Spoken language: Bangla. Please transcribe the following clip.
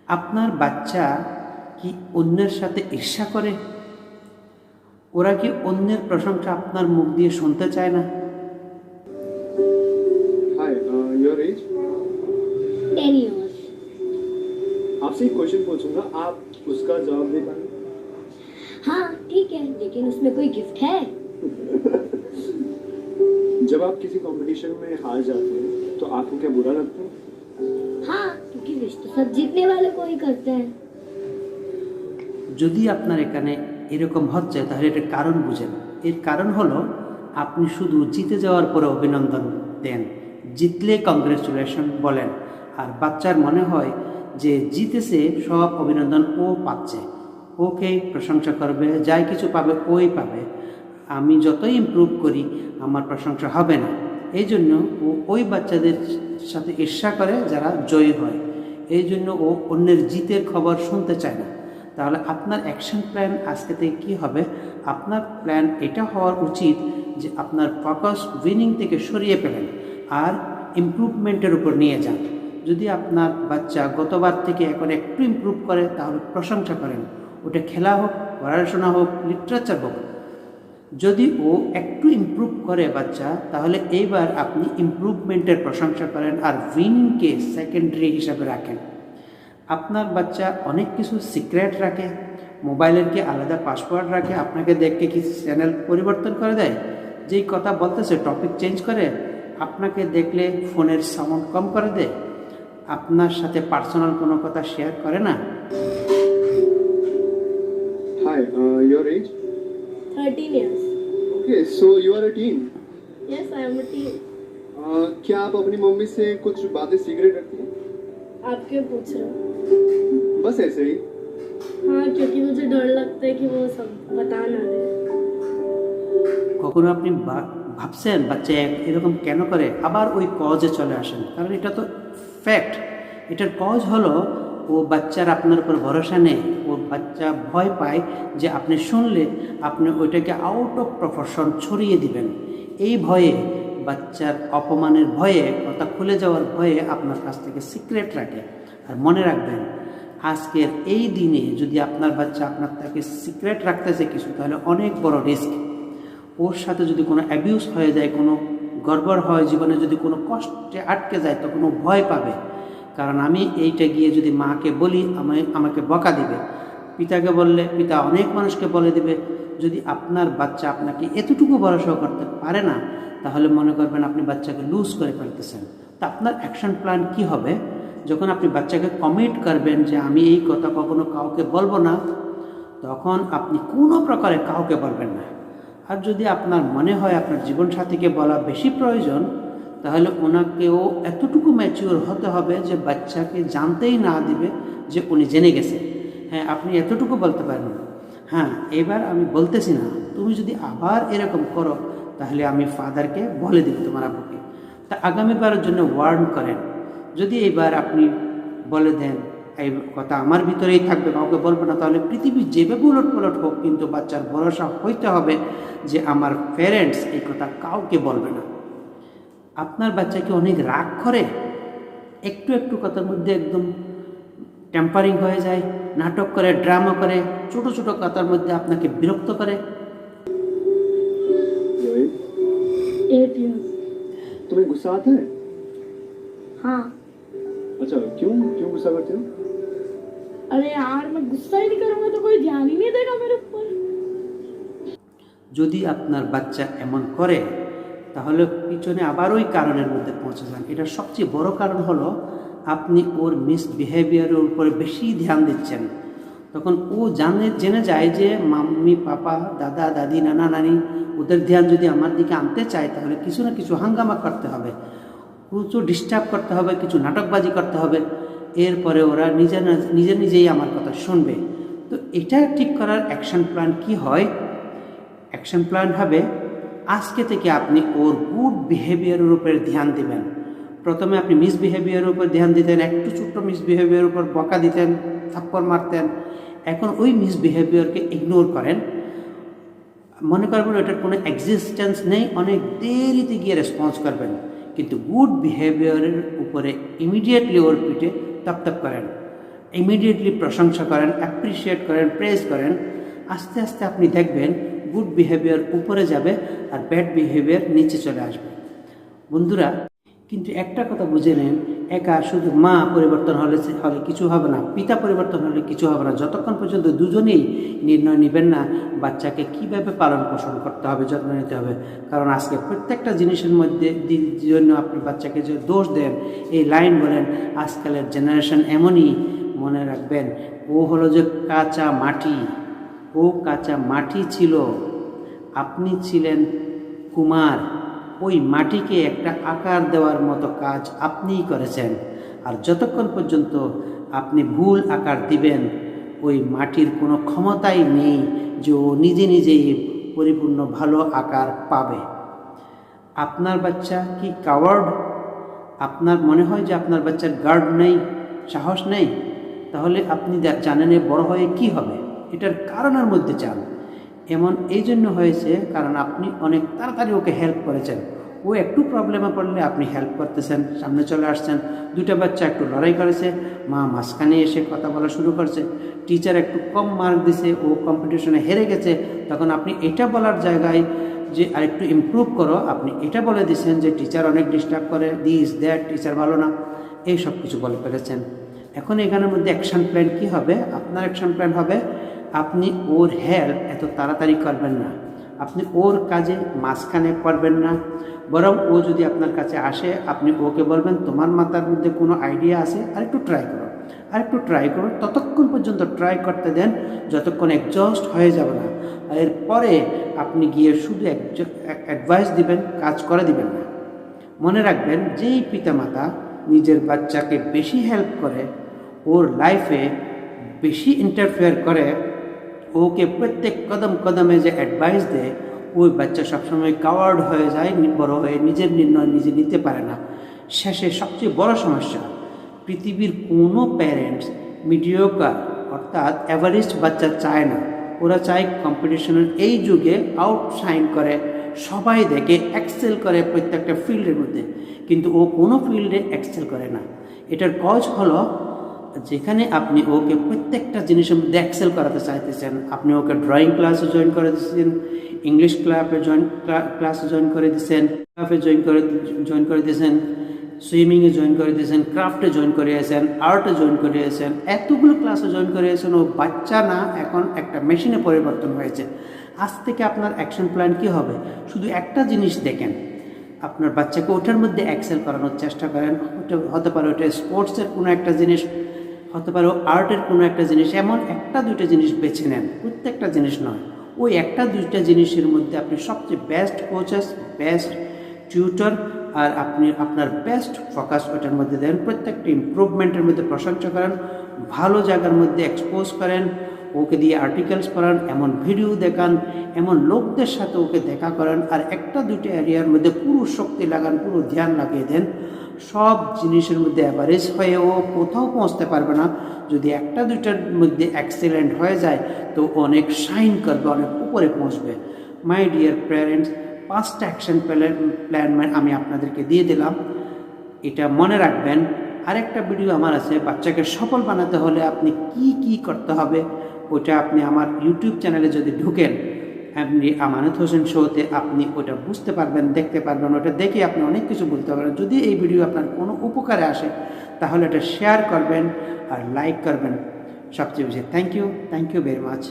আপনার বাচ্চা কি অন্যের সাথে ঈর্ষা করে? ওরা কি অন্যের প্রশংসা আপনার মুখ দিয়ে শুনতে চায় না? Hi your as 10 years. आपसे एक क्वेश्चन पूछूंगा आप उसका जवाब दे पाएंगे हाँ ठीक है, लेकिन उसमें कोई गिफ्ट है? जब आप किसी कंपटीशन में हार जाते हैं तो आपको क्या बुरा लगता है हाँ, क्योंकि विश तो सब जीतने वाले को ही करते हैं। যদি আপনার এখানে এরকম হচ্ছে তাহলে এটার কারণ বুঝেন। এর কারণ হলো আপনি শুধু জিতে যাওয়ার পরে অভিনন্দন দেন, জিতলে কংগ্রেচুলেশন বলেন, আর বাচ্চার মনে হয় যে জিতেছে সব অভিনন্দন ও পাচ্ছে, ওকে প্রশংসা করবে, যাই কিছু পাবে ওই পাবে, আমি যতই ইমপ্রুভ করি আমার প্রশংসা হবে না। এই জন্য ও ওই বাচ্চাদের সাথে ঈর্ষা করে যারা জয়ী হয়। এই জন্য ও অন্যের জিতের খবর শুনতে চায় না। তাহলে আপনার অ্যাকশন প্ল্যান আজকে থেকে কী হবে? আপনার প্ল্যান এটা হওয়ার উচিত যে আপনার ফোকাস উইনিং থেকে সরিয়ে ফেলেন আর ইমপ্রুভমেন্টের উপর নিয়ে যান। যদি আপনার বাচ্চা গতবার থেকে এখন একটু ইমপ্রুভ করে তাহলে প্রশংসা করেন, ওটা খেলা হোক, পড়াশোনা হোক, লিটারেচার হোক। যদি ও একটু ইমপ্রুভ করে বাচ্চা, তাহলে এইবার আপনি ইমপ্রুভমেন্টের প্রশংসা করেন আর উইনিংকে সেকেন্ডারি হিসাবে রাখেন। আপনার বাচ্চা অনেক কিছু সিক্রেট রাখে, মোবাইলের কি আলাদা পাসওয়ার্ড রাখে, আপনাকে দেখে কি চ্যানেল পরিবর্তন করে দেয়, যেই কথা বলতেছে টপিক চেঞ্জ করে, আপনাকে দেখলে ফোনের সাউন্ড কম করে দেয়, আপনার সাথে পার্সোনাল কোনো কথা শেয়ার করে না। Hi your age 13 years. Okay so you are a teen Yes, I am a teen. क्या आप अपनी मम्मी से कुछ बातें सीक्रेट रखती हैं आप क्यों पूछ रहे हो? बस ऐसे ही हाँ, क्योंकि मुझे डर लगता है कि वो सब बता ना दे। কখনো আপনি ভাবছেন বাচ্চা এরকম কেন করে? আবার ওই কজে চলে আসেন, কারণ এটা তো ফ্যাক্ট। এটার কজ হলো ও বাচ্চার আপনার উপর ভরসা নেই, ও বাচ্চা ভয় পায় যে আপনি শুনলে আপনি ওইটাকে আউট অফ প্রপোর্শন ছড়িয়ে দিবেন। এই ভয়ে, বাচ্চার অপমানের ভয়ে, কথা খুলে যাওয়ার ভয়ে আপনার কাছ থেকে সিক্রেট রাখে। আর মনে রাখবেন, আজকের এই দিনে যদি আপনার বাচ্চা আপনার থেকে সিক্রেট রাখতেছে কিছু, তাহলে অনেক বড় রিস্ক। ওর সাথে যদি কোনো অ্যাবিউজ হয়ে যায়, কোনো গড়বড় হয়, জীবনে যদি কোনো কষ্টে আটকে যায়, তখন ও ভয় পাবে। কারণ আমি এইটা গিয়ে যদি মাকে বলি আমাকে বকা দিবে, পিতাকে বললে পিতা অনেক মানুষকে বলে দেবে। যদি আপনার বাচ্চা আপনাকে এতটুকু ভরসা করতে পারে না, তাহলে মনে করবেন আপনি বাচ্চাকে লুজ করে ফেলতেছেন। তা আপনার অ্যাকশন প্ল্যান কি হবে? যখন আপনি বাচ্চাকে কমিট করবেন যে আমি এই কথা কখনো কাউকে বলবো না, তখন আপনি কোনো প্রকারে কাউকে বলবেন না। আর যদি আপনার মনে হয় আপনার জীবনসাথীকে বলা বেশি প্রয়োজন, তাহলে ওনাকেও এতটুকু ম্যাচিওর হতে হবে যে বাচ্চাকে জানতেই না দিবে যে উনি জেনে গেছে। হ্যাঁ, আপনি এতটুকু বলতে পারেন, হ্যাঁ এবার আমি বলতেছি না, তুমি যদি আবার এরকম করো তাহলে আমি ফাদারকে বলে দেব তোমার আব্বুকে। তা আগামীবারের জন্য ওয়ার্ন করেন। যদি এবার আপনি বলে দেন এই কথা আমার ভিতরেই থাকবে, কাউকে বলবো না, তাহলে পৃথিবী যেভাবে উলট পালট হোক, কিন্তু বাচ্চার ভরসা হইতে হবে যে আমার প্যারেন্টস এই কথা কাউকে বলবে না। আপনার বাচ্চা কি অনেক রাগ করে? একটু একটু কথার মধ্যে একদম টেম্পারিং হয়ে যায়, নাটক করে, ড্রামা করে, ছোট ছোট কথার মধ্যে আপনাকে বিরক্ত করে? Your age 8 years. तुम्हें गुस्सा आता है हाँ. अच्छा क्यों क्यों गुस्सा करते हो अरे यार, मैं गुस्सा ही नहीं करूँगा तो कोई ध्यान ही नहीं देगा मेरे ऊपर. যদি আপনার বাচ্চা এমন করে, তাহলে পিছনে আবার ওই কারণের মধ্যে পৌঁছে যান। এটার সবচেয়ে বড় কারণ হলো আপনি ওর মিসবিহেভিয়ারের উপরে বেশি ধ্যান দিচ্ছেন। তখন ও জেনে যায় যে মাম্মি, পাপা, দাদা, দাদি, নানা, নানি, ওদের ধ্যান যদি আমার দিকে আনতে চায়, তাহলে কিছু না কিছু হাঙ্গামা করতে হবে, কিছু ডিস্টার্ব করতে হবে, কিছু নাটকবাজি করতে হবে। এরপরে ওরা নিজেই আমার কথা শুনবে। তো এটা ঠিক করার অ্যাকশন প্ল্যান কি হয়? অ্যাকশন প্ল্যান হবে, আজকে থেকে আপনি ওর গুড বিহেভিয়ারের উপরে ধ্যান দিবেন। প্রথমে আপনি মিসবিহেভিয়ারের উপর ধ্যান দিতেন, একটু ছোট্ট মিসবিহেভিয়ারের উপর বকা দিতেন, থাপ্পড় মারতেন। এখন ওই মিসবিহেভিয়ারকে ইগনোর করেন, মনে করবেন এটার কোনো এক্সিস্টেন্স নেই, অনেক দেরিতে গিয়ে রেসপন্স করবেন। কিন্তু গুড বিহেভিয়ারের উপরে ইমিডিয়েটলি ওর পিঠে তপ করেন, ইমিডিয়েটলি প্রশংসা করেন, অ্যাপ্রিসিয়েট করেন, প্রেজ করেন, আস্তে আস্তে আপনি দেখবেন গুড বিহেভিয়ার উপরে যাবে আর ব্যাড বিহেভিয়ার নিচে চলে আসবে। বন্ধুরা, কিন্তু একটা কথা বুঝে নেন, একা শুধু মা পরিবর্তন হলে কিছু হবে না, পিতা পরিবর্তন হলে কিছু হবে না, যতক্ষণ পর্যন্ত দুজনেই নির্ণয় নেবেন না বাচ্চাকে কিভাবে পালন পোষণ করতে হবে, যত্ন নিতে হবে। কারণ আজকে প্রত্যেকটা জিনিসের মধ্যে জন্য আপনি বাচ্চাকে যে দোষ দেন, এই লাইন বলেন, আজকালের জেনারেশন এমনই, মনে রাখবেন ও হলো যে কাঁচা মাটি, ও কাঁচা মাটি ছিল, আপনি ছিলেন কুমার, ওই মাটিকে একটা আকার দেওয়ার মতো কাজ আপনিই করেছেন। আর যতক্ষণ পর্যন্ত আপনি ভুল আকার দিবেন, ওই মাটির কোনো ক্ষমতাই নেই যে ও নিজে নিজেই পরিপূর্ণ ভালো আকার পাবে। আপনার বাচ্চা কি কাওয়ার্ড? আপনার মনে হয় যে আপনার বাচ্চার গার্ড নেই, সাহস নেই? তাহলে আপনি জানেন বড় হয়ে কি হবে, এটার কারণের মধ্যে চান। এমন এই জন্য হয়েছে কারণ আপনি অনেক তাড়াতাড়ি ওকে হেল্প করেছেন। ও একটু প্রবলেমে পড়লে আপনি হেল্প করতেছেন, সামনে চলে আসছেন। দুটা বাচ্চা একটু লড়াই করেছে, মা মাঝখানে এসে কথা বলা শুরু করছে। টিচার একটু কম মার্ক দিছে, ও কম্পিটিশনে হেরে গেছে, তখন আপনি এটা বলার জায়গায় যে আরেকটু ইমপ্রুভ করো, আপনি এটা বলে দিচ্ছেন যে টিচার অনেক ডিস্টার্ব করে, দিস দ্যাট, টিচার ভালো না, এই সব কিছু বলে ফেলেছেন। এখন এখানের মধ্যে অ্যাকশন প্ল্যান কী হবে? আপনার অ্যাকশন প্ল্যান হবে আপনি ওর হেল্প এত তাড়াতাড়ি করবেন না, আপনি ওর কাজে মাঝখানে করবেন না, বরং ও যদি আপনার কাছে আসে আপনি ওকে বলবেন তোমার মাথার মধ্যে কোনো আইডিয়া আছে, আরেকটু ট্রাই করো, আরেকটু ট্রাই করো, ততক্ষণ পর্যন্ত ট্রাই করতে দেন যতক্ষণ এক্সস্ট হয়ে যাবে না। আর এরপরে আপনি গিয়ে শুধু অ্যাডভাইস দিবেন, কাজ করে দিবেন না। মনে রাখবেন, যেই পিতামাতা নিজের বাচ্চাকে বেশি হেল্প করে, ওর লাইফে বেশি ইন্টারফেয়ার করে, ওকে প্রত্যেক কদম কদমে যে অ্যাডভাইস দেয়, ওই বাচ্চা সবসময় কাওয়ার্ড হয়ে যায়, বড় হয়ে নিজের নির্ণয় নিজে নিতে পারে না। শেষে সবচেয়ে বড় সমস্যা, পৃথিবীর কোনো প্যারেন্টস মিডিওকার অর্থাৎ অ্যাভারেজ বাচ্চা চায় না। ওরা চায় কম্পিটিশনের এই যুগে আউটশাইন করে, সবাই দেখে এক্সেল করে প্রত্যেকটা ফিল্ডের মধ্যে, কিন্তু ও কোনো ফিল্ডে এক্সেল করে না। এটার কজ হলো, যেখানে আপনি ওকে প্রত্যেকটা জিনিসের মধ্যে এক্সেল করাতে চাইতেছেন, আপনি ওকে ড্রয়িং ক্লাসে জয়েন করে দিচ্ছেন, ইংলিশ ক্লাসে জয়েন করে দিচ্ছেন, ক্লাবে জয়েন করে দিয়েছেন, সুইমিংয়ে জয়েন করে দিয়েছেন, ক্রাফটে জয়েন করিয়েছেন, আর্টে জয়েন করিয়েছেন, এতগুলো ক্লাসে জয়েন করিয়েছেন। ও বাচ্চা না, এখন একটা মেশিনে পরিবর্তন হয়েছে। আজ থেকে আপনার অ্যাকশন প্ল্যান কী হবে? শুধু একটা জিনিস দেখেন, আপনার বাচ্চাকে ওটার মধ্যে এক্সেল করানোর চেষ্টা করেন। ওটা হতে পারে ওটা স্পোর্টসের কোনো একটা জিনিস, হতে পারে আর্টের কোনো একটা জিনিস, এমন একটা দুইটা জিনিস বেছে নেন, প্রত্যেকটা জিনিস নয়। ওই একটা দুইটা জিনিসের মধ্যে আপনি সবচেয়ে বেস্ট কোচেস, বেস্ট টিউটর আর আপনি আপনার বেস্ট ফোকাস ওটার মধ্যে দেন। প্রত্যেকটা ইমপ্রুভমেন্টের মধ্যে প্রশংসা করেন, ভালো জায়গার মধ্যে এক্সপোজ করেন, ওকে দিয়ে আর্টিকেলস পড়ান, এমন ভিডিও দেখান, এমন লোকদের সাথে ওকে দেখা করেন, আর একটা দুটো এরিয়ার মধ্যে পুরো শক্তি লাগান, পুরো ধ্যান লাগিয়ে দেন। সব জিনিসের মধ্যে অ্যাভারেজ হয়ে ও কোথাও পৌঁছতে পারবে না। যদি একটা দুইটার মধ্যে এক্সেলেন্ট হয়ে যায় তো অনেক শাইন করবে, অনেক উপরে পৌঁছবে। মাই ডিয়ার প্যারেন্টস, 5টা অ্যাকশন প্ল্যান আমি আপনাদেরকে দিয়ে দিলাম, এটা মনে রাখবেন। আরেকটা ভিডিও আমার আছে, বাচ্চাকে সফল বানাতে হলে আপনি কি কি করতে হবে, ওটা আপনি আমার ইউটিউব চ্যানেলে যদি ঢুকেন, আপনি আমানত হোসেন শোতে আপনি ওটা বুঝতে পারবেন, দেখতে পারবেন। ওটা দেখে আপনি অনেক কিছু বলতে পারবেন। যদি এই ভিডিও আপনার কোনো উপকারে আসে তাহলে এটা শেয়ার করবেন আর লাইক করবেন সবচেয়ে বেশি। Thank you very much.